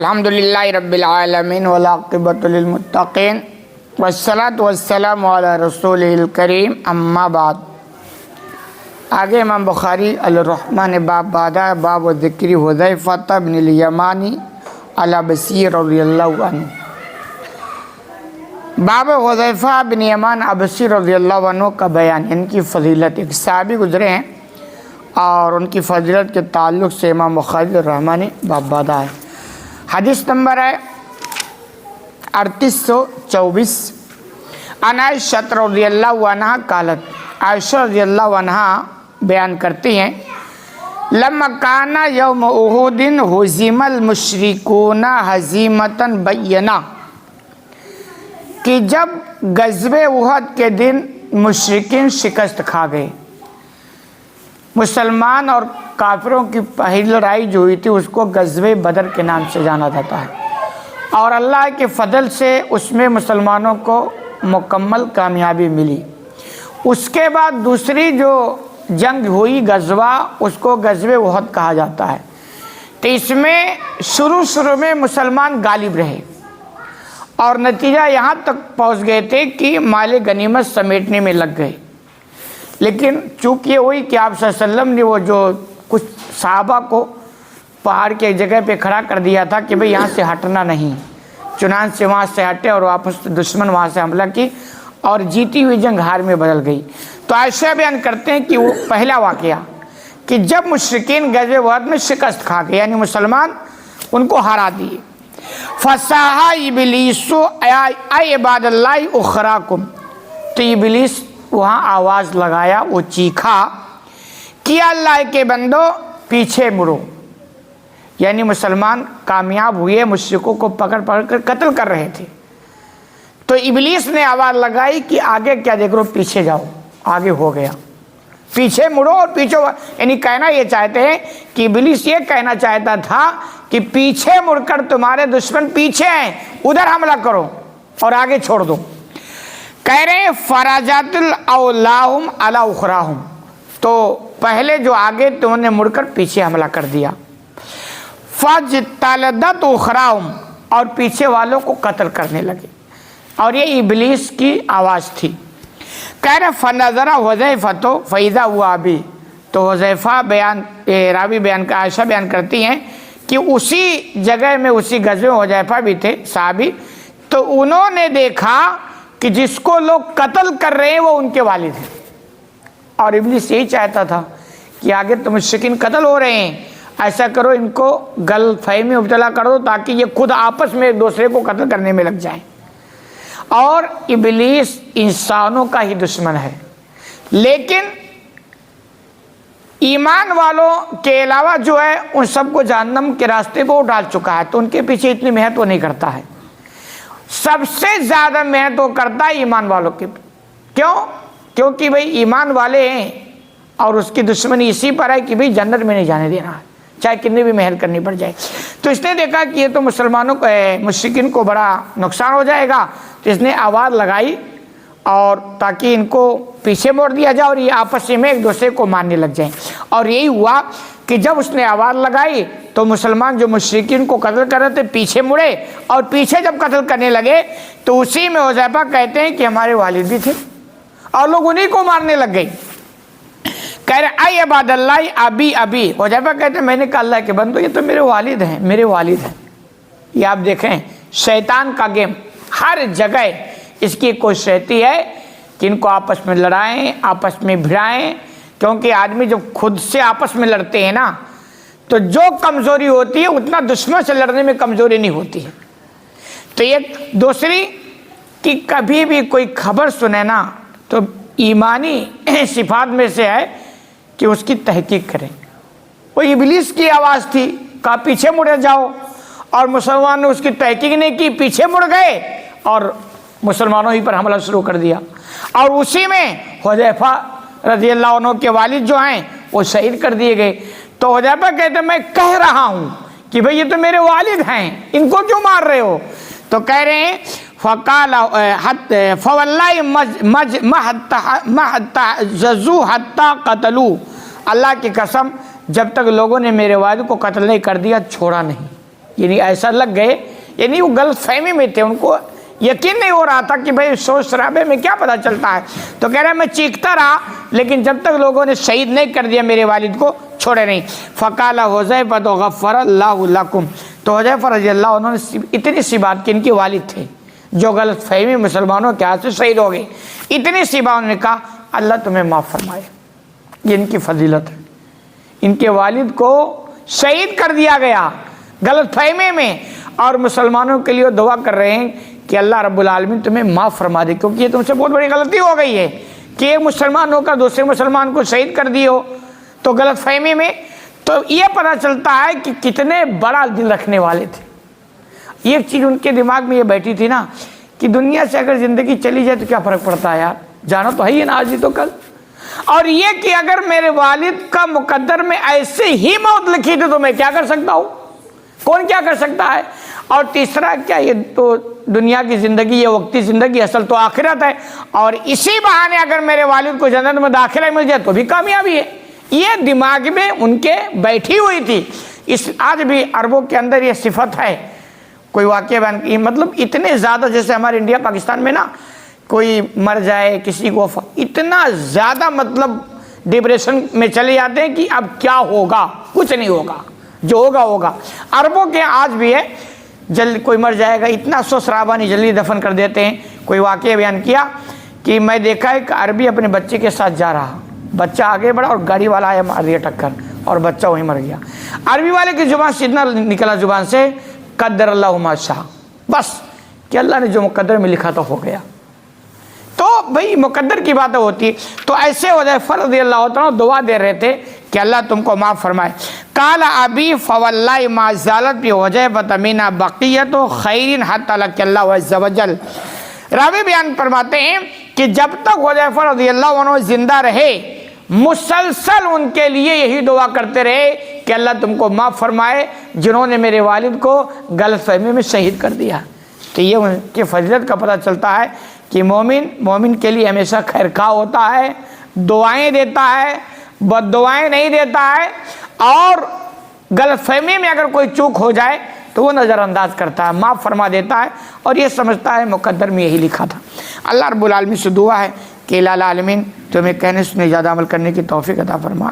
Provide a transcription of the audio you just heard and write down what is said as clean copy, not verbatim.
الحمدللہ رب العالمین والعاقبۃ للمتقین والصلاۃ والسلام علی رسول الکریم اما بعد۔ آگے امام بخاری الرحمن باب بادہ باب ذکر حذیفہ بن الیمانی العبسی رضی اللہ عنہ۔ باب حذیفہ بن یمان عبسی رضی اللہ عنہ کا بیان، ان کی فضیلت، ایک صحابی گزرے ہیں اور ان کی فضیلت کے تعلق سے امام بخاری الرحمن باب بادہ ہے۔ حدیث نمبر ہے 3824۔ عن عائشہ رضی اللہ عنہ قالت، عائشہ رضی اللہ عنہ بیان کرتی ہیں، لما کان یوم احد ہزم المشرکون ہزیمۃ بینہ، کہ جب غزوہ احد کے دن مشرکین شکست کھا گئے۔ مسلمان اور کافروں کی پہلی لڑائی جو ہوئی تھی اس کو غزوہ بدر کے نام سے جانا جاتا ہے، اور اللہ کے فضل سے اس میں مسلمانوں کو مکمل کامیابی ملی۔ اس کے بعد دوسری جو جنگ ہوئی غزوہ، اس کو غزوہ احد کہا جاتا ہے۔ تو اس میں شروع میں مسلمان غالب رہے اور نتیجہ یہاں تک پہنچ گئے تھے کہ مال غنیمت سمیٹنے میں لگ گئے۔ لیکن چونکہ یہ ہوئی کہ آپ صلی اللہ علیہ وسلم نے وہ جو کچھ صحابہ کو پہاڑ کے ایک جگہ پہ کھڑا کر دیا تھا کہ بھئی یہاں سے ہٹنا نہیں، چنانچہ وہاں سے ہٹے اور واپس دشمن وہاں سے حملہ کی اور جیتی ہوئی جنگ ہار میں بدل گئی۔ تو عائشہ بیان کرتے ہیں کہ وہ پہلا واقعہ کہ جب مشرکین غزوہ احد میں شکست کھا گئے، یعنی مسلمان ان کو ہرا دیے۔ فصاح ابلیس اے عباد اللہ اخراکم، تو ابلیس وہاں آواز لگایا، وہ چیخا کہ اللہ کے بندو پیچھے مڑو، یعنی مسلمان کامیاب ہوئے، مشرکوں کو پکڑ کر قتل کر رہے تھے۔ تو ابلیس نے آواز لگائی کہ آگے کیا دیکھ رہو، پیچھے جاؤ، آگے ہو گیا، پیچھے مڑو اور پیچھے، یعنی کہنا یہ چاہتے ہیں کہ ابلیس یہ کہنا چاہتا تھا کہ پیچھے مڑ کر تمہارے دشمن پیچھے ہیں، ادھر حملہ کرو اور آگے چھوڑ دو۔ کہہ رہے ہیں فراجات الاولاہم علی اخراہم، تو پہلے جو آگے تو انہوں نے مڑ کر پیچھے حملہ کر دیا۔ فاجتلدت اخراہم، اور پیچھے والوں کو قتل کرنے لگے، اور یہ ابلیس کی آواز تھی۔ کہہ رہے فنظر حذیفہ تو فاذا ہوا ابی، تو حذیفہ راوی بیان عائشہ بیان کرتی ہیں کہ اسی جگہ میں اسی غزوہ حذیفہ بھی تھے صحابی، تو انہوں نے دیکھا کہ جس کو لوگ قتل کر رہے ہیں وہ ان کے والد ہیں، اور ابلیس یہی چاہتا تھا کہ آگے تو مشرکین قتل ہو رہے ہیں، ایسا کرو ان کو غلط فہمی میں مبتلا کر دو تاکہ یہ خود آپس میں ایک دوسرے کو قتل کرنے میں لگ جائیں۔ اور ابلیس انسانوں کا ہی دشمن ہے، لیکن ایمان والوں کے علاوہ جو ہے ان سب کو جہنم کے راستے پہ وہ ڈال چکا ہے، تو ان کے پیچھے اتنی محنت وہ نہیں کرتا ہے۔ سب سے زیادہ محنت وہ کرتا ہے ایمان والوں کے، کیوں؟ کیونکہ بھئی ایمان والے ہیں اور اس کی دشمنی اسی پر ہے کہ بھئی جنت میں نہیں جانے دینا ہے، چاہے کتنی بھی محنت کرنی پڑ جائے۔ تو اس نے دیکھا کہ یہ تو مسلمانوں کو مشرکین کو بڑا نقصان ہو جائے گا، تو اس نے آواز لگائی اور تاکہ ان کو پیچھے موڑ دیا جائے اور یہ آپس میں ایک دوسرے کو مارنے لگ جائیں۔ اور یہی ہوا کہ جب اس نے آواز لگائی تو مسلمان جو مشرکین کو قتل کر رہے تھے پیچھے مڑے، اور پیچھے جب قتل کرنے لگے تو اسی میں حذیفہ کہتے ہیں کہ ہمارے والد بھی تھے اور لوگ انہی کو مارنے لگ گئے۔ کہہ رہے اے عباد اللہ ابی ابی، حذیفہ کہتے ہیں میں نے کہا اللہ کے بندو یہ تو میرے والد ہیں، میرے والد ہیں۔ یہ آپ دیکھیں شیطان کا گیم، ہر جگہ اس کی کوشش رہتی ہے کہ ان کو آپس میں لڑائیں، آپس میں بھڑائیں، کیونکہ آدمی جب خود سے آپس میں لڑتے ہیں نا تو جو کمزوری ہوتی ہے اتنا دشمن سے لڑنے میں کمزوری نہیں ہوتی ہے۔ تو ایک دوسری کہ کبھی بھی کوئی خبر سنے نا تو ایمانی صفات میں سے ہے کہ اس کی تحقیق کریں۔ وہ ابلیس کی آواز تھی، کہا پیچھے مڑے جاؤ، اور مسلمان نے اس کی تحقیق نہیں کی، پیچھے مڑ گئے اور مسلمانوں ہی پر حملہ شروع کر دیا، اور اسی میں حذیفہ رضی اللہ عنہ کے والد جو ہیں وہ شہید کر دیے گئے۔ تو حذیفہ کہتے ہیں میں کہہ رہا ہوں کہ بھئی یہ تو میرے والد ہیں، ان کو کیوں مار رہے ہو؟ تو کہہ رہے ہیں فقال فواللہ ما تجزوا حتی قتلوا، اللہ کی قسم جب تک لوگوں نے میرے والد کو قتل نہیں کر دیا چھوڑا نہیں۔ یعنی ایسا لگ گئے، یعنی وہ غلط فہمی میں تھے، ان کو یقین نہیں ہو رہا تھا کہ بھئی سوچ شرابے میں کیا پتہ چلتا ہے. تو کہہ رہے میں چیختا رہا لیکن جب تک لوگوں نے شہید نہیں کر دیا میرے والد کو چھوڑے نہیں. فقال حذیفہ غفر اللہ لکم، تو حذیفہ رضی اللہ عنہ نے اتنی سی بات کہ ان کے والد تھے جو غلط فہمی مسلمانوں کے ہاتھ سے شہید ہو گئے، اتنی سی بات انہوں نے کہا اللہ تمہیں معاف فرمائے. یہ ان کی فضیلت ہے، ان کے والد کو شہید کر دیا گیا غلط فہمی میں، اور مسلمانوں کے لیے دعا کر رہے ہیں کہ اللہ رب العالمین تمہیں معاف فرما دے، کیونکہ یہ تم سے بہت بڑی غلطی ہو گئی ہے کہ ایک مسلمان ہو کر دوسرے مسلمان کو شہید کر دی ہو تو غلط فہمی میں. تو یہ پتہ چلتا ہے کہ کتنے بڑا دل رکھنے والے تھے. ایک چیز ان کے دماغ میں یہ بیٹھی تھی نا کہ دنیا سے اگر زندگی چلی جائے تو کیا فرق پڑتا ہے یار، جانا تو ہے ہی نا آج ہی تو کل. اور یہ کہ اگر میرے والد کا مقدر میں ایسے ہی موت لکھی تھی تو میں کیا کر سکتا ہوں، کون کیا کر سکتا ہے. اور تیسرا کیا، یہ تو دنیا کی زندگی یہ وقتی زندگی، اصل تو آخرت ہے، اور اسی بہانے اگر میرے والد کو جنت میں داخلہ مل جائے تو بھی کامیابی ہے. یہ دماغ میں ان کے بیٹھی ہوئی تھی. آج بھی عربوں کے اندر یہ صفت ہے. کوئی واقعہ بیان، مطلب اتنے زیادہ، جیسے ہمارے انڈیا پاکستان میں نا کوئی مر جائے کسی کو اتنا زیادہ مطلب ڈپریشن میں چلے جاتے ہیں کہ اب کیا ہوگا، کچھ نہیں ہوگا، جو ہوگا ہوگا. عربوں کے آج بھی ہے، جلد کوئی مر جائے گا اتنا افسوس رابا نہیں، جلدی دفن کر دیتے ہیں. کوئی واقعہ بیان کیا کہ میں دیکھا ایک عربی اپنے بچے کے ساتھ جا رہا، بچہ آگے بڑھا اور گاڑی والا آیا مار دیا ٹکر اور بچہ وہیں مر گیا. عربی والے کی زبان سے اتنا نکلا زبان سے قدر اللہ ما شاء، بس کہ اللہ نے جو مقدر میں لکھا تھا ہو گیا. تو بھئی مقدر کی باتیں ہوتی. تو ایسے حذیفہ رضی اللہ عنہ دعا دے رہے تھے کہ اللہ تم کو معاف فرمائے. قال ابی فواللہ ما زالت بی حذیفہ منا بقیت خیر حتی لقی اللہ عز وجل. راوی بیان فرماتے ہیں کہ جب تک حذیفہ رضی اللہ عنہ زندہ رہے مسلسل ان کے لیے یہی دعا کرتے رہے کہ اللہ تم کو معاف فرمائے جنہوں نے میرے والد کو غلط فہمی میں شہید کر دیا. تو یہ ان کی فضیلت کا پتہ چلتا ہے کہ مومن کے لیے ہمیشہ خیر خواہ ہوتا ہے، دعائیں دیتا ہے، بد دعائیں نہیں دیتا ہے، اور غلط فہمی میں اگر کوئی چوک ہو جائے تو وہ نظر انداز کرتا ہے، معاف فرما دیتا ہے، اور یہ سمجھتا ہے مقدر میں یہی لکھا تھا. اللہ رب العالمین سے دعا ہے کہ الہ العالمین تمہیں کہنے سنے زیادہ عمل کرنے کی توفیق عطا فرما.